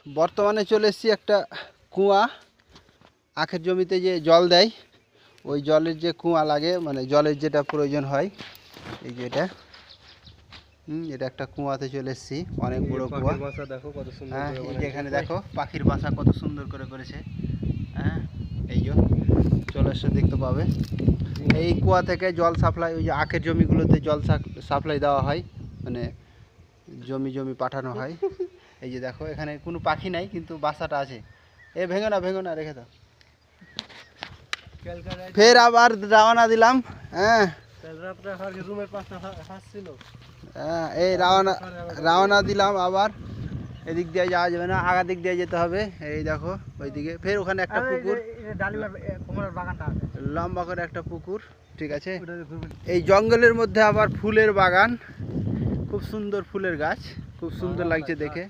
বর্তমানে চলে এসেছি একটা কুয়া, আখের জমিতে যে জল দেয় ওই জলের যে কুয়া লাগে, মানে জলের যেটা প্রয়োজন হয়, এই যে এটা একটা কুয়াতে চলে এসেছি। অনেক বড় কুয়া। দেখো কত সুন্দর। হ্যাঁ, এই যে এখানে দেখো পাখির বাসা কত সুন্দর করে করেছে। হ্যাঁ, এই যে চলে এসে দেখতে পাবে। এই কুয়া থেকে জল সাপ্লাই, ওই যে আখের জমিগুলোতে জল সাপ্লাই দেওয়া হয়, মানে জমি জমি পাঠানো হয়। এই যে দেখো এখানে কোনো পাখি নাই, কিন্তু বাসাটা আছে। এ ভেঙো না রেখে দাও। ফের আবার রওনা দিলাম। হ্যাঁ, এই রওনা দিলাম আবার। এদিক দিয়ে যাওয়া যাবে না, আগা দিক দিয়ে যেতে হবে। এই দেখো ওইদিকে ফের ওখানে একটা পুকুর, লম্বা করে একটা পুকুর। ঠিক আছে, এই জঙ্গলের মধ্যে আবার ফুলের বাগান, খুব সুন্দর ফুলের গাছ, খুব সুন্দর লাগছে দেখে।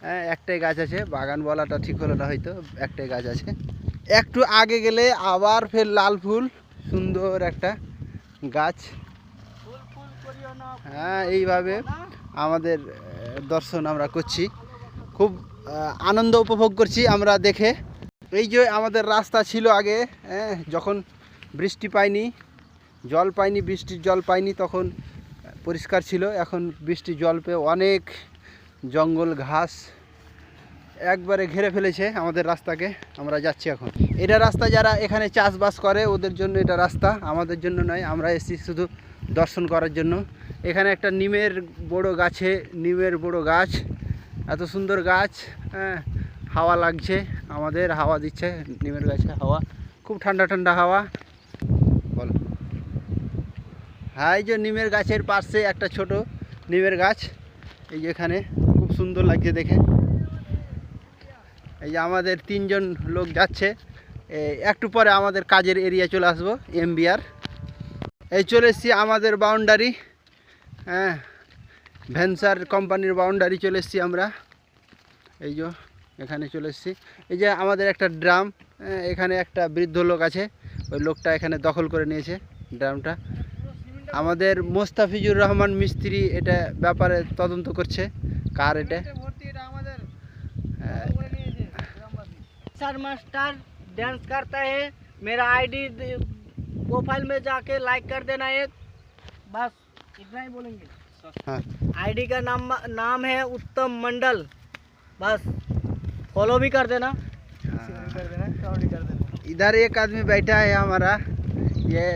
হ্যাঁ, একটাই গাছ আছে, বাগান বলাটা ঠিক হলো না হয়তো, একটাই গাছ আছে। একটু আগে গেলে আবার ফের লাল ফুল, সুন্দর একটা গাছ। হ্যাঁ, এইভাবে আমাদের দর্শন আমরা করছি, খুব আনন্দ উপভোগ করছি আমরা দেখে। এই যে আমাদের রাস্তা ছিল আগে, হ্যাঁ, যখন বৃষ্টি পাইনি, জল পাইনি, বৃষ্টির জল পাইনি, তখন পরিষ্কার ছিল। এখন বৃষ্টির জল পেয়ে অনেক জঙ্গল ঘাস একবারে ঘিরে ফেলেছে আমাদের রাস্তাকে। আমরা যাচ্ছি এখন। এটা রাস্তা যারা এখানে চাষবাস করে ওদের জন্য এটা রাস্তা, আমাদের জন্য নয়। আমরা এসেছি শুধু দর্শন করার জন্য। এখানে একটা নিমের বড় গাছ, এত সুন্দর গাছ। হ্যাঁ, হাওয়া লাগছে, আমাদের হাওয়া দিচ্ছে নিমের গাছে হাওয়া, খুব ঠান্ডা ঠান্ডা হাওয়া। বলো। হ্যাঁ, এই যে নিমের গাছের পাশে একটা ছোট নিমের গাছ, এই যে এখানে খুব সুন্দর লাগছে দেখে। এই যে আমাদের 3 জন লোক যাচ্ছে, একটু পরে আমাদের কাজের এরিয়া চলে আসবো, এমবিআর। এই চলে এসেছি আমাদের বাউন্ডারি। হ্যাঁ, ভেঞ্চার কোম্পানির বাউন্ডারি চলে এসেছি আমরা। এই যে এখানে চলে এসেছি। এই যে আমাদের একটা ড্রাম, এখানে একটা বৃদ্ধ লোক আছে, ওই লোকটা এখানে দখল করে নিয়েছে ড্রামটা। আমাদের মোস্তাফিজুর রহমান মিস্ত্রি এটা ব্যাপারে তদন্ত করছে, কার এটা। सर मास्टर डांस करता है, मेरा आईडी प्रोफाइल में जाके लाइक कर देना एक, बस इतना ही बोलेंगे। हाँ, आईडी का नाम है उत्तम मंडल, बस फॉलो भी कर देना। इधर एक आदमी बैठा है हमारा, ये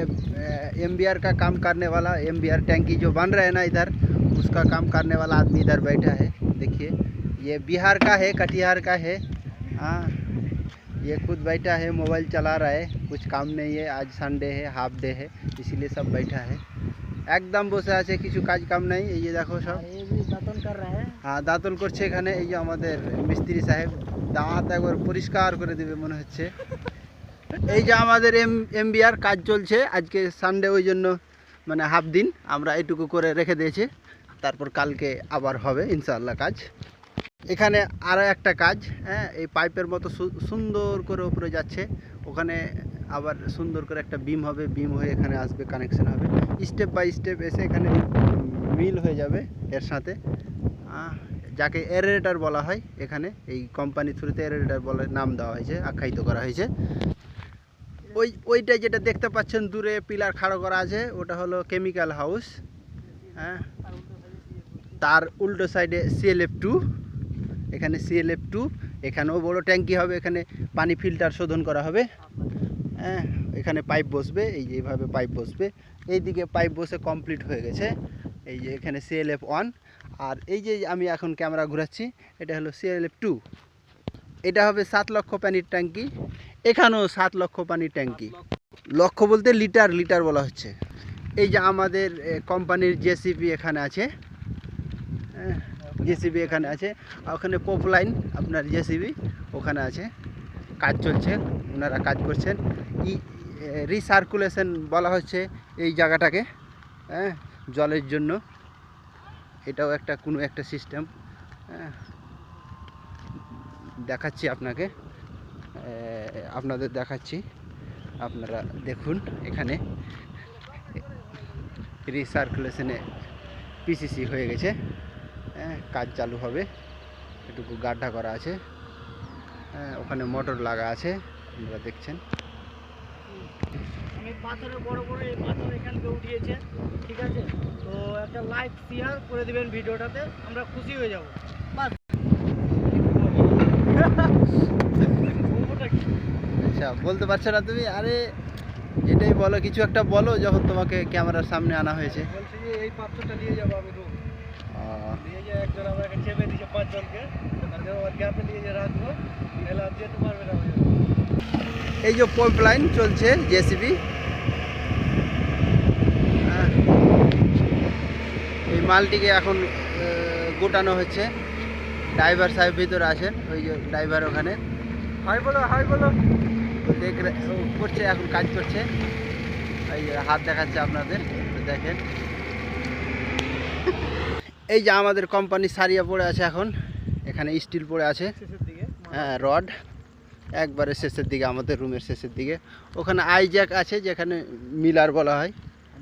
एमबीआर का काम करने वाला, एमबीआर टैंकी जो बन रहा है ना इधर, उसका काम करने वाला आदमी इधर बैठा है। देखिए, ये बिहार का है, कटिहार का है। हाँ, ये खुद बैठा है, मोबाइल चला रहा है, कुछ काम नहीं है, आज संडे है, हाफ डे है, इसीलिए सब बैठा है। একদম বসে আছে, কিছু কাজ কাম নাই। এই যে দেখো সব दातन कर रहा है। হ্যাঁ, দাঁতন করছে এখানে। এই যে আমাদের মিস্ত্রি সাহেব দাঁত একবার পরিষ্কার করে দেবে মনে হচ্ছে। এই যে আমাদের এমবিআর কাজ চলছে, আজকে সানডে ওই জন্য মানে হাফ দিন আমরা এইটুকু করে রেখে দিয়েছি, তারপর কালকে আবার হবে ইনশাআল্লাহ কাজ। এখানে আরও একটা কাজ, হ্যাঁ, এই পাইপের মতো সুন্দর করে উপরে যাচ্ছে, ওখানে আবার সুন্দর করে একটা বিম হবে, বিম হয়ে এখানে আসবে, কানেকশন হবে, স্টেপ বাই স্টেপ এসে এখানে মিল হয়ে যাবে এর সাথে, যাকে এরেটার বলা হয়। এখানে এই কোম্পানি থ্রুতে এরেটার বলে নাম দেওয়া হয়েছে, আখ্যায়িত করা হয়েছে। ওইটা যেটা দেখতে পাচ্ছেন দূরে পিলার খাড়ো করা আছে, ওটা হলো কেমিক্যাল হাউস। হ্যাঁ, তার উল্টো সাইডে CLF2, এখানে CLF2, এখানেও বড় ট্যাঙ্কি হবে, এখানে পানি ফিল্টার শোধন করা হবে। হ্যাঁ, এখানে পাইপ বসবে, এই যে এইভাবে পাইপ বসবে, এইদিকে পাইপ বসে কমপ্লিট হয়ে গেছে। এই যে এখানে CLF1, আর এই যে আমি এখন ক্যামেরা ঘোরাচ্ছি, এটা হলো CLF2। এটা হবে 7 লক্ষ পানির ট্যাঙ্কি, এখানেও 7 লক্ষ পানির ট্যাঙ্কি। লক্ষ বলতে লিটার বলা হচ্ছে। এই যে আমাদের কোম্পানির জেসিবি এখানে আছে, জেসিবি এখানে আছে, ওখানে পপ লাইন আপনার জেসিবি ওখানে আছে, কাজ চলছে, ওনারা কাজ করছেন। রিসার্কুলেশন বলা হচ্ছে এই জায়গাটাকে, হ্যাঁ, জলের জন্য। এটাও একটা কোনো একটা সিস্টেম, হ্যাঁ, দেখাচ্ছি আপনাদের দেখাচ্ছি, আপনারা দেখুন। এখানে রিসার্কুলেশনে পিসিসি হয়ে গেছে, হ্যাঁ, কাজ চালু হবে। এটুকু গাড্ডা করা আছে। হ্যাঁ, ওখানে মোটর লাগা আছে, আপনারা দেখছেন। অনেক পাথরে বড় বড় এই পাথর এখান থেকে উঠিয়েছে, ঠিক আছে? তো একটা লাইক শেয়ার করে দিবেন ভিডিওটাতে, আমরা খুশি হয়ে যাব। বাস। আচ্ছা, বলতে পারছো না তুমি? আরে এটাই বলো, কিছু একটা বলো যখন তোমাকে ক্যামেরার সামনে আনা হয়েছে। বলছি যে এই পাথরটা নিয়ে যাবো আমি রুম, নিয়ে যে একজন আমাকে চেপে দিয়েছে 5 জনকে, আর ওর গ্যাপে নিয়ে যে রাখবো, এলা যেতে পারবে না। এই যে পাইপ লাইন চলছে জেসিবি, এই মালটিকে এখন গোটানো হচ্ছে। ড্রাইভার সাহেব ভিতরে আছেন, ওই যে ড্রাইভার ওখানে। হাই বলো, হাই বলো। ও করছে, এখন কাজ করছে। এই যে হাত দেখাচ্ছে আপনাদের, দেখেন। এই যে আমাদের কোম্পানি সারিয়া পড়ে আছে এখন, এখানে স্টিল পড়ে আছে। শেষের দিকে হ্যাঁ, রড একবারে শেষের দিকে, আমাদের রুমের শেষের দিকে। ওখানে আইজ্যাক আছে, যেখানে মিলার বলা হয়,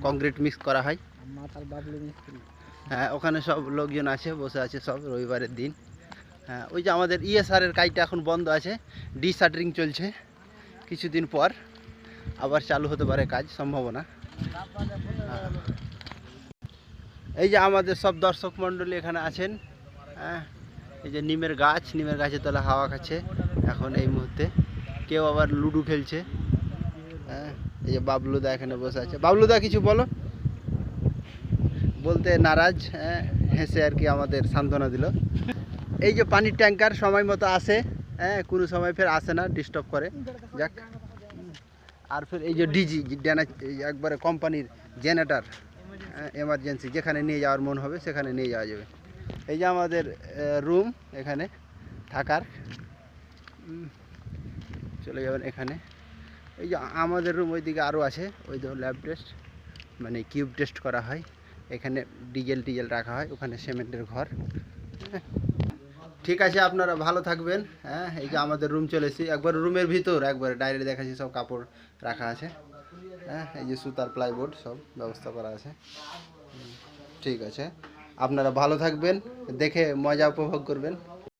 কংক্রিট মিক্স করা হয়। মাথার বাবলু মিস্ত্রি। হ্যাঁ, ওখানে সব লোকজন আছে, বসে আছে সব, রবিবারের দিন। হ্যাঁ, ওই যে আমাদের ইএসআরের কাজটা এখন বন্ধ আছে, ডিশাটারিং চলছে। কিছুদিন পর আবার চালু হতে পারে কাজ, সম্ভাবনা। হ্যাঁ। এই যে আমাদের সব দর্শক মণ্ডলী এখানে আছেন। হ্যাঁ, এই যে নিমের গাছের তলা হাওয়া খাচ্ছে এখন এই মুহূর্তে। কেউ আবার লুডো খেলছে। হ্যাঁ, এই যে বাবলুদা এখানে বসে আছে। বাবলুদা কিছু বলো। বলতে নারাজ, হ্যাঁ, হেসে আর কি আমাদের সান্ত্বনা দিল। এই যে পানির ট্যাঙ্কার সময় মতো আসে, হ্যাঁ, কোনো সময় ফের আসে না, ডিস্টার্ব করে। যাক, আর ফের এই যে ডিজি একবারে কোম্পানির জেনারেটর, এমার্জেন্সি, যেখানে নিয়ে যাওয়ার মন হবে সেখানে নিয়ে যাওয়া যাবে। এই যে আমাদের রুম এখানে থাকার, চলে যাবেন এখানে। এই যে আমাদের রুম ওইদিকে আরও আছে, ওই তো ল্যাব টেস্ট, মানে কিউব টেস্ট করা হয়। এখানে ডিজেল রাখা হয়, ওখানে সিমেন্টের ঘর। হ্যাঁ, ঠিক আছে, আপনারা ভালো থাকবেন। হ্যাঁ, এই যে আমাদের রুম চলেছি, একবার রুমের ভিতর একবার ডাইরেক্ট দেখাচ্ছি, সব কাপড় রাখা আছে। হ্যাঁ, এই যে সুতার প্লাইবোর্ড সব ব্যবস্থা করা আছে। ঠিক আছে, আপনারা ভালো থাকবেন, দেখে মজা উপভোগ করবেন।